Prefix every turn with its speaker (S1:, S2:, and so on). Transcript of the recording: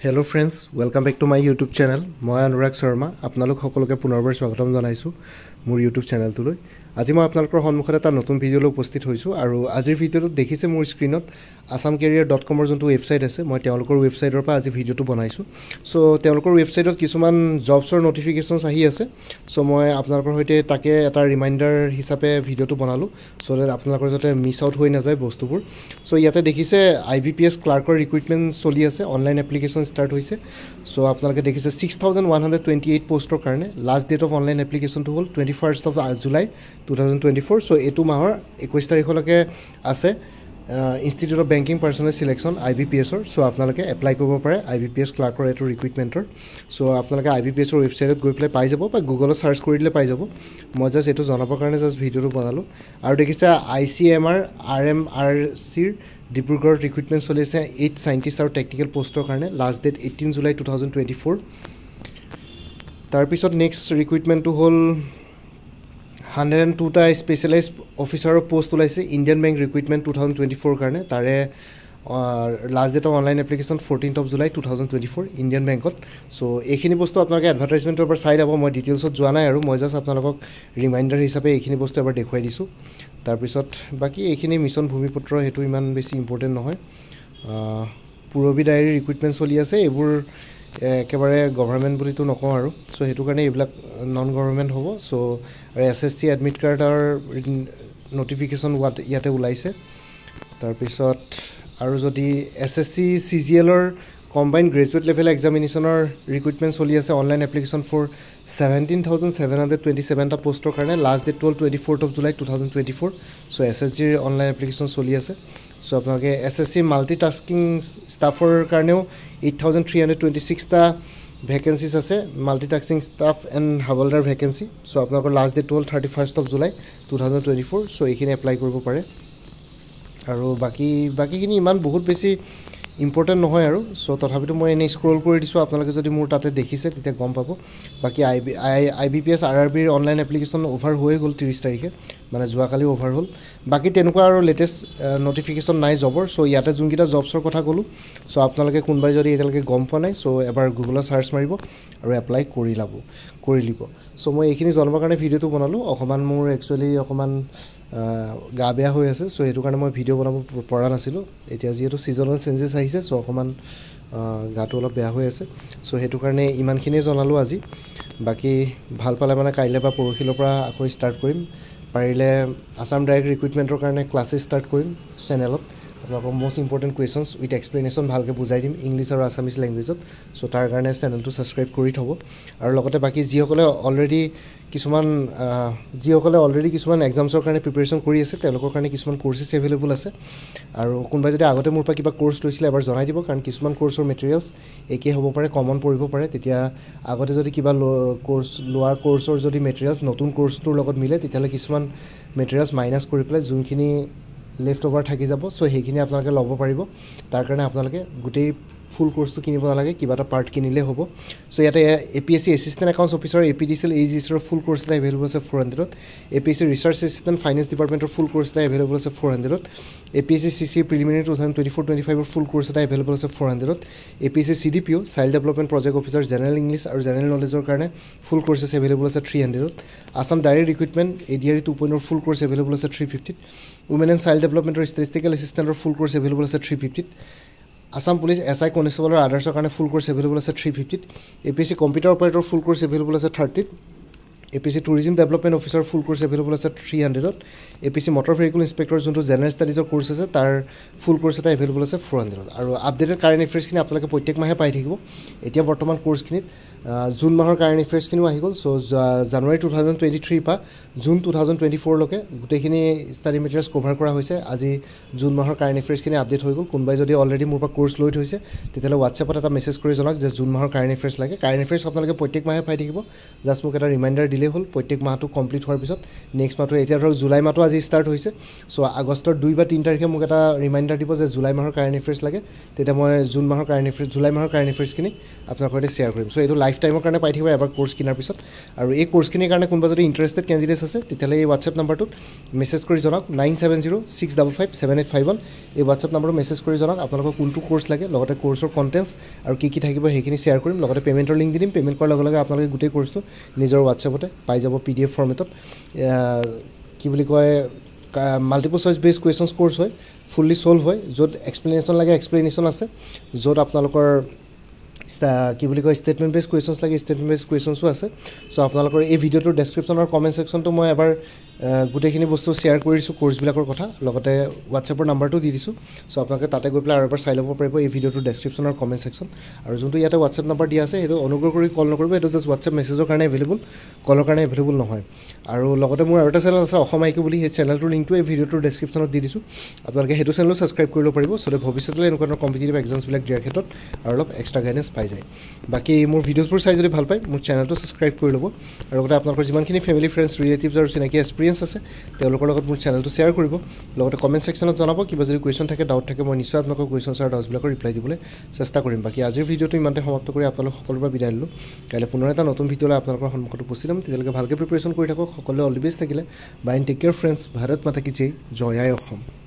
S1: Hello friends, welcome back to my YouTube channel. মই অনুৰাগ শৰ্মা আপোনালোক সকলোকে পুনৰবাৰ স্বাগতম জনাইছো মোৰ YouTube চেনেলটোলৈ। আজি মই আপোনালোকৰ সন্মুখত এটা নতুন ভিডিঅ' লৈ উপস্থিত হৈছো আৰু আজিৰ ভিডিঅ'টো দেখিছে মোৰ স্ক্ৰীনত assamcareer.com ৰ যোনটো ৱেবছাইট আছে মই তেওঁলোকৰ ৱেবছাইটৰ পৰা আজি ভিডিঅ'টো বনাইছো। সো তেওঁলোকৰ ৱেবছাইটত কিছুমান জবছৰ নটিফিকেশনছ আহি আছে। সো মই আপোনালোকৰ সৈতে তাকে এটা ৰিমাইন্ডাৰ হিচাপে ভিডিঅ'টো বনালো সো দ্যাট আপোনালোকৰ যাতে মিছ আউট হৈ নাযায় বস্তুবোৰ। সো ইয়াতে দেখিছে IBPS ক্লাৰ্কৰ ৰিক্ৰুটমেন্ট চলি আছে, অনলাইন এপ্লিকেশন স্টাৰ্ট হৈছে। সো আপোনালোকে দেখিছে 6128 পোষ্টৰ কাৰণে লাষ্ট ডেট অফ অনলাইন এপ্লিকেশনটো হ'ল 21st of July 2024। সো এটো মাহৰ 21 তাৰিখলৈকে আছে institute of banking personnel selection IBPS ৰ। সো আপোনালোকে এপ্লাই কৰিব পাৰে IBPS ক্লাৰ্কৰ এটো ৰিক্ৰুটমেন্টৰ। সো আপোনালোকে IBPS ৰ ৱেবছাইটত গৈ পেলাই পাই যাব বা গুগলত সাৰ্চ কৰি দিলে পাই যাব। মই জাস্ট এটো জনাবৰ কাৰণে জাস্ট ভিডিঅ'টো বনালো। আৰু দেখিছে ICMR RMRC ৰ ডিব্ৰুগড় ৰিক্ৰুটমেন্ট চলি আছে 8 সাইন্টিষ্ট আৰু টেকনিক্যাল পোষ্টৰ কাৰণে লাষ্ট ডেট 18 জুলাই 2024। তাৰ পিছত নেক্সট ৰিক্ৰুটমেন্টটো হ'ল 102 টা স্পেশালাইজ অফিচাৰৰ পোষ্ট ওলাইছে ইণ্ডিয়ান বেংক ৰিক্ৰুটমেন্ট 2024 কাৰণে। তাৰে last date of online application 14th of July 2024 Indian বেংকত। সো এইখিনি বস্তু আপোনালোকে এডভাৰটাইজমেন্টৰ পৰা চাই যাব। মই ডিটেইলছত যোৱা নাই আৰু মই জাস্ট আপোনালোকক ৰিমাইন্ডাৰ হিচাপে এইখিনি বস্তু এবাৰ দেখুৱাই দিছো। তাৰ পিছত বাকি এইখিনি মিছন ভূমিপুত্ৰ হেতু ইমান বেছি ইম্পৰ্টেন্ট নহয়। পুৰবি ডায়েৰী ৰিক্ৰুটমেন্ট চলি আছে, এইবোৰ একেবাৰে গভৰ্ণমেন্ট বুলিতো নকওঁ আৰু। সো হেতু কাৰণে এইবিলাক নন গভৰ্ণমেন্ট হ'ব। সো SSC এডমিট কাৰ্ডৰ নটিফিকেশন ইয়াতে ওলাইছে। তাৰ পিছত আৰু যদি SSC CGL ৰ কম্বাইন্ড গ্ৰেজুৱেট লেভেল এক্সামিনেশ্যনৰ ৰিক্ৰুটমেন্ট চলি আছে অনলাইন এপ্লিকেশন ফৰ 17,727 টা পোষ্টৰ কাৰণে লাষ্ট ডেট হ'ল 24th of July 2024। So SSC ৰ অনলাইন এপ্লিকেশন চলি আছে। সো আপোনালোকে SSC মাল্টিটাস্কিং ষ্টাফৰ কাৰণেও 8,326 টা ভ্যাকেন্সিজ আছে, multitasking staff and havildar vacancy. So আপোনালোকৰ লাষ্ট ডেট হ'ল 31st of July 2024। সো এইখিনি এপ্লাই কৰিব পাৰে। আৰু বাকিখিনি ইমান বহুত বেছি ইম্পৰ্টেন্ট নহয় আৰু। সো তথাপিতো মই এনে স্ক্ৰল কৰি দিছো, আপোনালোকে যদি মোৰ তাতে দেখিছে তেতিয়া গম পাব। বাকি IBPS RRB ৰ অনলাইন এপ্লিকেশন ওভাৰ হৈ গ'ল 30 তাৰিখে, মানে যোৱাকালি ওভাৰ হ'ল। বাকি তেনেকুৱা আৰু লেটেষ্ট নটিফিকেশন নাই জবৰ। সো ইয়াতে যোনকিটা জবছৰ কথা ক'লো, সো আপোনালোকে কোনবাই যদি এতিয়ালৈকে গম পোৱা নাই সো এবাৰ গুগলত সাৰ্চ মাৰিব আৰু এপ্লাই কৰি লিব। সো মই এইখিনি জনাবৰ কাৰণে ভিডিঅ'টো বনালো। অকমান মোৰ একচুয়ালি অকমান গা বেয়া হৈ আছে। সো হেতু কাৰণে মই ভিডিঅ' বনাব পৰা নাছিলো। এতিয়া যেহেতু সিজনাল চেঞ্জেছ আহিছে সো অকমান গাটো অলপ বেয়া হৈ আছে। সো হেতু কাৰণে ইমানখিনিয়ে জনালো আজি। বাকি ভাল পালে মানে কাইলৈ বা পৰহিলৰ পৰা আকৌ ষ্টাৰ্ট কৰিম। পাৰিলে আসাম ডাইৰেক্ট ৰিক্ৰুটমেন্টৰ কাৰণে ক্লাছেছ ষ্টাৰ্ট কৰিম চেনেলত। আপোনালোকক most important questions with explanation ভালকৈ বুজাই দিম ইংলিছ আৰু আছামিজ লেংগুৱেজত। সো তাৰ কাৰণে চেনেলটো ছাবস্ক্ৰাইব কৰি থ'ব। আৰু লগতে বাকি যিসকলে অলৰেডি কিছুমান এক্সামছৰ কাৰণে প্ৰিপাৰেশ্যন কৰি আছে তেওঁলোকৰ কাৰণে কিছুমান কোৰ্চেছ এভেইলেবল আছে। আৰু কোনোবাই যদি আগতে মোৰ পৰা কিবা কোৰ্চ লৈছিলে এবাৰ জনাই দিব, কাৰণ কিছুমান কোৰ্চৰ মেটেৰিয়েলছ একেই হ'ব পাৰে, কমন পৰিব পাৰে। তেতিয়া আগতে যদি কিবা লোৱাৰ কোৰ্চৰ যদি মেটেৰিয়েলছ নতুন কোৰ্চটোৰ লগত মিলে তেতিয়াহ'লে কিছুমান মেটেৰিয়েলছ মাইনাছ কৰি পেলাই যোনখিনি লেফট ওভাৰ থাকি যাব সো সেইখিনি আপোনালোকে ল'ব পাৰিব। তাৰ কাৰণে আপোনালোকে গোটেই ফুল কোৰ্সটো কিনিব নালাগে, কিবা এটা পাৰ্ট কিনিলে হ'ব। সো ইয়াতে APSC assistant accounts officer APDCL AGCৰ ফুল কোৰ্স এটা এভেইলেবল আছে 400ত। APSC ৰিচাৰ্চ এছিষ্টেণ্ট ফাইনেন্স ডিপাৰ্টমেণ্টৰ ফুল কোৰ্স এটা এভেইলেবল আছে 400ত। APSC CC preliminary 2024-25 full course এটা এভেইলেবল আছে 400ত। APSC CDPO child development project officer general English আৰু জেনেৰেল নলেজৰ কাৰণে ফুল কোৰ্সেছ এভেইলেবল আছে 300ত। Assam direct recruitment ADRE 2.0 full course available আছে 350ত। উমেন এণ্ড চাইল্ড ডেভেলপমেণ্টৰ ষ্টেটিষ্টিকেল এছিষ্টেণ্টৰ ফুল কোৰ্স এভেইলেবল আছে 350ত। আসাম পুলিচ SI কনষ্টেবলৰ আদাৰ্ছৰ কাৰণে ফুল কোৰ্স এভেইলেবল আছে 350ত। APSC কম্পিউটাৰ অপাৰেটৰ ফুল কোৰ্স এভেইলেবল আছে 30ত। APSC টুৰিজম ডেভেলপমেণ্ট অফিচাৰ ফুল কোৰ্স এভেইলেবল আছে 300ত। APSC মটৰ ভেহিকল ইনস্পেক্টৰ যোনটো জেনেৰেল ষ্টাডিজৰ কোৰ্স আছে তাৰ ফুল কোৰ্স এটা এভেইলেবল আছে 400ত। আৰু আপডেটেড কাৰেণ্ট এফেয়াৰ্ছখিনি আপোনালোকে প্ৰত্যেক মাহে পাই থাকিব। এতিয়া বৰ্তমান কোৰ্সখিনিত জুন মাহৰ কাৰেণ্ট এফেয়াৰ্ছখিনিও আহি গ'ল। সো জানুৱাৰী 2023 পৰা জুন 2024 লৈকে গোটেইখিনি ষ্টাডি মেটেৰিয়েলছ কভাৰ কৰা হৈছে। আজি জুন মাহৰ কাৰেণ্ট এফেয়াৰ্ছখিনি আপডেট হৈ গ'ল। কোনোবাই যদি অলৰেডি মোৰ পৰা কোৰ্স লৈ থৈছে তেতিয়াহ'লে হোৱাটছএপত এটা মেছেজ কৰি জনাওক যে জুন মাহৰ কাৰেণ্ট এফেয়াৰ্ছ লাগে। কাৰেণ্ট এফেয়াৰ্ছ আপোনালোকে প্ৰত্যেক মাহে পাই থাকিব। জাষ্ট মোক এটা ৰিমাইণ্ডাৰ দিলেই হ'ল প্ৰত্যেক মাহটো কমপ্লিট হোৱাৰ পিছত। নেক্সট মাহটো এতিয়া ধৰক জুলাই মাহটো আজি ষ্টাৰ্ট হৈছে। সো আগষ্টৰ 2 বা 3 তাৰিখে মোক এটা ৰিমাইণ্ডাৰ দিব যে জুলাই মাহৰ কাৰেণ্ট এফেয়াৰ্ছ লাগে। তেতিয়া মই জুলাই মাহৰ কাৰেণ্ট এফেয়াৰ্ছখিনি আপোনালোকৰ সৈতে শ্বেয়াৰ কৰিম। সো এইটো লাইফ টাইমৰ কাৰণে পাই থাকিব এবাৰ কোৰ্ছ কিনাৰ পিছত আৰু এই কোৰ্ছখিনিৰ কাৰণে কোনোবা যদি ইণ্টাৰেষ্টেড কেণ্ডিডেটছ আছে তেতিয়াহ'লে এই হোৱাটছএপ নাম্বাৰটোত মেছেজ কৰি জনাওক 9706557851 এই হোৱাটছএপ নাম্বাৰটো মেছেজ কৰি জনাওক আপোনালোকক কোনটো কোৰ্ছ লাগে লগতে কোৰ্ছৰ কণ্টেণ্টছ আৰু কি কি থাকিব সেইখিনি শ্বেয়াৰ কৰিম লগতে পে'মেণ্টৰ লিংক দি দিম পে'মেণ্ট কৰাৰ লগে লগে আপোনালোকে গোটেই কোৰ্ছটো নিজৰ হোৱাটছএপতে পাই যাব PDF ফৰ্মেটত কি বুলি কয় মাল্টিপল চইচ বেছ কুৱেশ্যনছ কোৰ্ছ হয় ফুল্লি ছল্ভ হয় য'ত এক্সপ্লেনেশ্যন লাগে এক্সপ্লেনেশ্যন আছে য'ত আপোনালোকৰ কি বুলি কয় ষ্টেটমেণ্ট বেছ কুৱেশ্যনছ লাগে ষ্টেটমেণ্ট বেছ কুৱেশ্যনছো আছে চ' আপোনালোকৰ এই ভিডিঅ'টোৰ ডেছক্ৰিপশ্যনৰ কমেণ্ট ছেকশ্যনটো মই এবাৰ গোটেইখিনি বস্তু শ্বেয়াৰ কৰি দিছোঁ কোৰ্ছবিলাকৰ কথা লগতে হোৱাটছএপৰ নাম্বাৰটো দি দিছোঁ চ' আপোনালোকে তাতে গৈ পেলাই আৰু এবাৰ চাই ল'ব পাৰিব এই ভিডিঅ'টোৰ ডেছক্ৰিপশ্যনৰ কমেণ্ট ছেকশ্যন আৰু যোনটো ইয়াতে হোৱাটছএপ নাম্বাৰ দিয়া আছে সেইটো অনুগ্ৰহ কৰি কল নকৰিব এইটো জাষ্ট হোৱাটছএপ মেছেজৰ কাৰণে এভেইলেবল কলৰ কাৰণে এভেইলেবল নহয় আৰু লগতে মোৰ আৰু এটা চেনেল আছে অসম আইকিউ বুলি সেই চেনেলটোৰ লিংকটো এই ভিডিঅ'টোৰ ডেছক্ৰিপশ্যনত দি দিছোঁ আপোনালোকে সেইটো চেনেলো ছাবস্ক্ৰাইব কৰিব পাৰিব চ' ভৱিষ্যতলৈ এনেকুৱা ধৰণৰ কম্পিটিটিভ এক্সামছবিলাক দিয়াৰ ক্ষেত্ৰত আৰু অলপ এক্সট্ৰা গাইডেঞ্চ পাই যায় বাকী মোৰ ভিডিঅ'ছবোৰ চাই যদি ভাল পায় মোৰ চেনেলটো ছাবস্ক্ৰাইব কৰি ল'ব আৰু লগতে আপোনালোকৰ যিমানখিনি ফেমিলি ফ্ৰেণ্ডছ ৰিলেটিভছ আৰু চিনাকি এক্সপিৰিয়েঞ্চ আছে তেওঁলোকৰ লগত মোৰ চেনেলটো শ্বেয়াৰ কৰিব লগতে কমেণ্ট ছেকশ্যনত জনাব কিবা যদি কুৱেশ্যন থাকে ডাউট থাকে মই নিশ্চয় আপোনালোকৰ কুৱেশ্যনছ আৰু ডাউটছবিলাকৰ ৰিপ্লাই দিবলৈ চেষ্টা কৰিম বাকী আজিৰ ভিডিঅ'টো ইমানতে সমাপ্ত কৰি আপোনালোক সকলোৰে পৰা বিদায় দিলোঁ কাইলৈ পুনৰ এটা নতুন ভিডিঅ'লৈ আপোনালোকৰ সন্মুখত উপস্থিত হ'ম তেতিয়ালৈকে ভালকৈ প্ৰিপেৰেশ্যন কৰি থাকক সকলোৱে অল দি বেষ্ট থাকিলে bye and take care friends Bharat Mata কি জয় জয় আই অসম